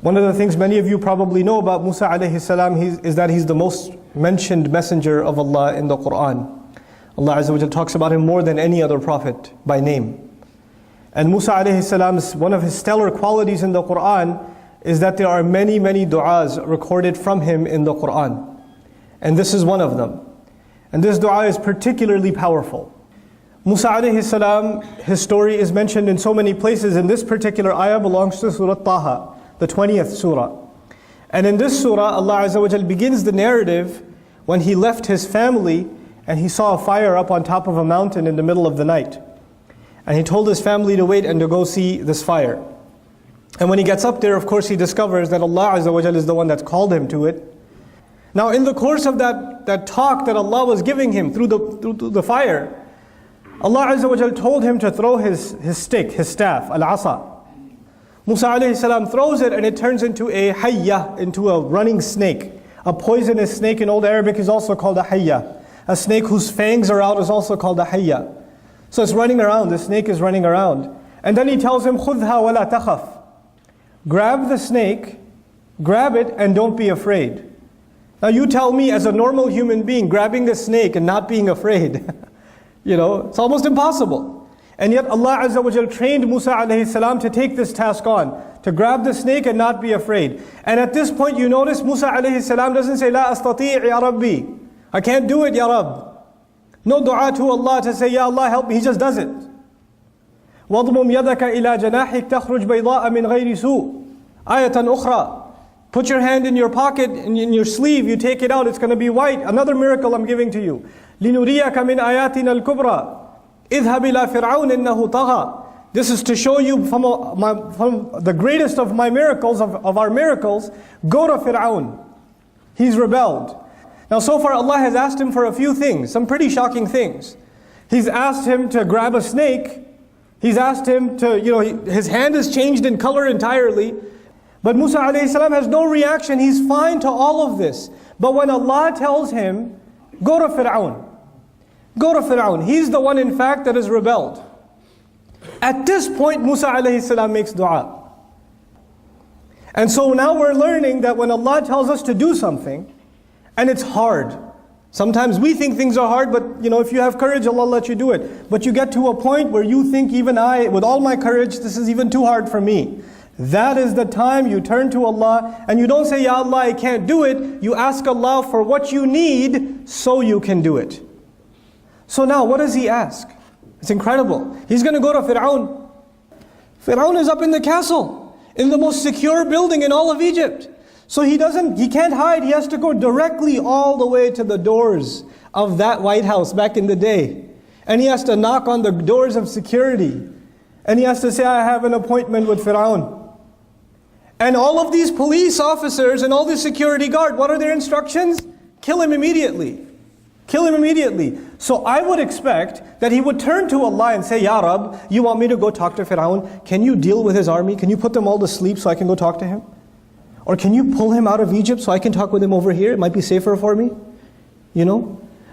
One of the things many of you probably know about Musa alayhi salam is that he's the most mentioned messenger of Allah in the Quran. Allah Azza wa Jal talks about him more than any other prophet by name. And Musa alayhi salam's, one of his stellar qualities in the Quran is that there are many, many du'as recorded from him in the Quran. And this is one of them. And this dua is particularly powerful. Musa alayhi salam, his story is mentioned in so many places, and this particular ayah belongs to Surah Taha, the 20th surah. And in this surah, Allah Azza wa Jal begins the narrative when he left his family and he saw a fire up on top of a mountain in the middle of the night. And he told his family to wait and to go see this fire. And when he gets up there, of course, he discovers that Allah Azza wa Jal is the one that's called him to it. Now in the course of that talk that Allah was giving him through the fire, Allah Azza wa Jal told him to throw his stick, his staff, al-asa. Musa alayhi salam throws it and it turns into a hayya, into a running snake. A poisonous snake in Old Arabic is also called a hayya. A snake whose fangs are out is also called a hayya. So it's running around, the snake is running around. And then he tells him, خُذْهَا وَلَا تَخَفْ. Grab the snake, grab it and don't be afraid. Now you tell me, as a normal human being, grabbing the snake and not being afraid, it's almost impossible. And yet Allah Azza wa Jal trained Musa alayhi salam to take this task on, to grab the snake and not be afraid. And at this point you notice Musa alayhi salam doesn't say, La astati' ya Rabbi. I can't do it, Ya Rabb. No dua to Allah to say, Ya Allah help me. He just does it. وَضْمُمْ يَدَكَ إِلَى جَنَاحِكَ تَخْرُجْ بَيْضَاءَ مِنْ غَيْرِ سُوءٍ آيَةً أُخْرَى. Put your hand in your pocket, in your sleeve, you take it out, it's going to be white. Another miracle I'm giving to you. لِنُرِيَكَ مِنْ آيَاتِنَا الْكُبْرَى اذهب إلى فرعون إنه طغى. This is to show you from the greatest of my miracles, of our miracles. Go to Fir'aun. He's rebelled. Now so far Allah has asked him for a few things, some pretty shocking things. He's asked him to grab a snake. He's asked him to, his hand has changed in color entirely. But Musa alayhi salam has no reaction. He's fine to all of this. But when Allah tells him, go to Fir'aun. Go to Fir'aun. He's the one in fact that has rebelled. At this point Musa alayhi salam makes dua. And so now we're learning that when Allah tells us to do something, and it's hard. Sometimes we think things are hard, but if you have courage, Allah will let you do it. But you get to a point where you think, even I, with all my courage, this is even too hard for me. That is the time you turn to Allah and you don't say, Ya Allah, I can't do it. You ask Allah for what you need so you can do it. So now what does he ask? It's incredible. He's going to go to Fir'aun. Fir'aun is up in the castle, in the most secure building in all of Egypt. So he can't hide. He has to go directly all the way to the doors of that White House back in the day. And he has to knock on the doors of security. And he has to say, I have an appointment with Fir'aun. And all of these police officers and all the security guard, what are their instructions? Kill him immediately. Kill him immediately. So I would expect that he would turn to Allah and say, Ya Rabb, you want me to go talk to Fir'aun? Can you deal with his army? Can you put them all to sleep so I can go talk to him? Or can you pull him out of Egypt so I can talk with him over here? It might be safer for me.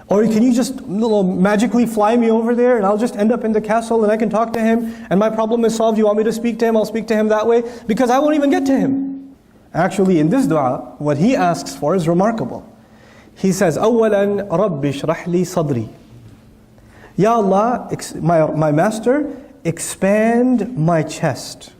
Or can you just magically fly me over there and I'll just end up in the castle and I can talk to him and my problem is solved. You want me to speak to him? I'll speak to him that way. Because I won't even get to him. Actually, in this dua, what he asks for is remarkable. He says, أَوَّلًا رَبِّ اشْرَحْ لِي صَدْرِي. Ya Allah, my master, expand my chest.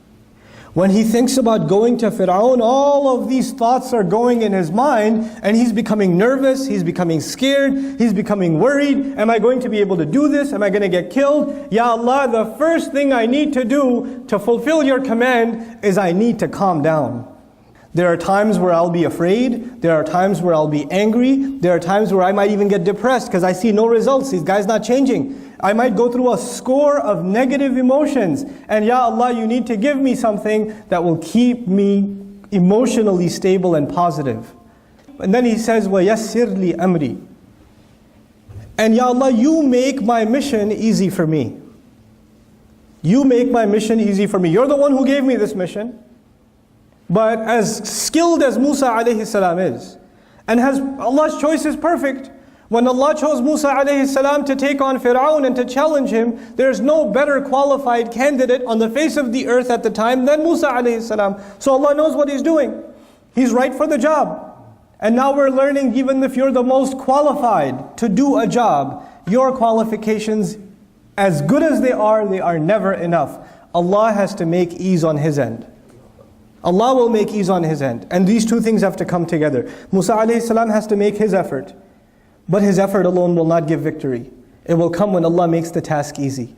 When he thinks about going to Fir'aun, all of these thoughts are going in his mind and he's becoming nervous, he's becoming scared, he's becoming worried. Am I going to be able to do this? Am I going to get killed? Ya Allah, the first thing I need to do to fulfill your command is I need to calm down. There are times where I'll be afraid, there are times where I'll be angry, there are times where I might even get depressed because I see no results, these guys not changing. I might go through a score of negative emotions. And Ya Allah, you need to give me something that will keep me emotionally stable and positive. And then he says, وَيَسِّرْ لِي أَمْرِي. And Ya Allah, you make my mission easy for me. You make my mission easy for me. You're the one who gave me this mission. But as skilled as Musa alayhi salam is, and Allah's choice is perfect, When Allah chose Musa alayhi salam to take on Fir'aun and to challenge him, there's no better qualified candidate on the face of the earth at the time than Musa alayhi salam. So Allah knows what He's doing. He's right for the job. And now we're learning, even if you're the most qualified to do a job, your qualifications, as good as they are never enough. Allah has to make ease on His end. Allah will make ease on His end. And these two things have to come together. Musa alayhi salam has to make his effort. But his effort alone will not give victory. It will come when Allah makes the task easy.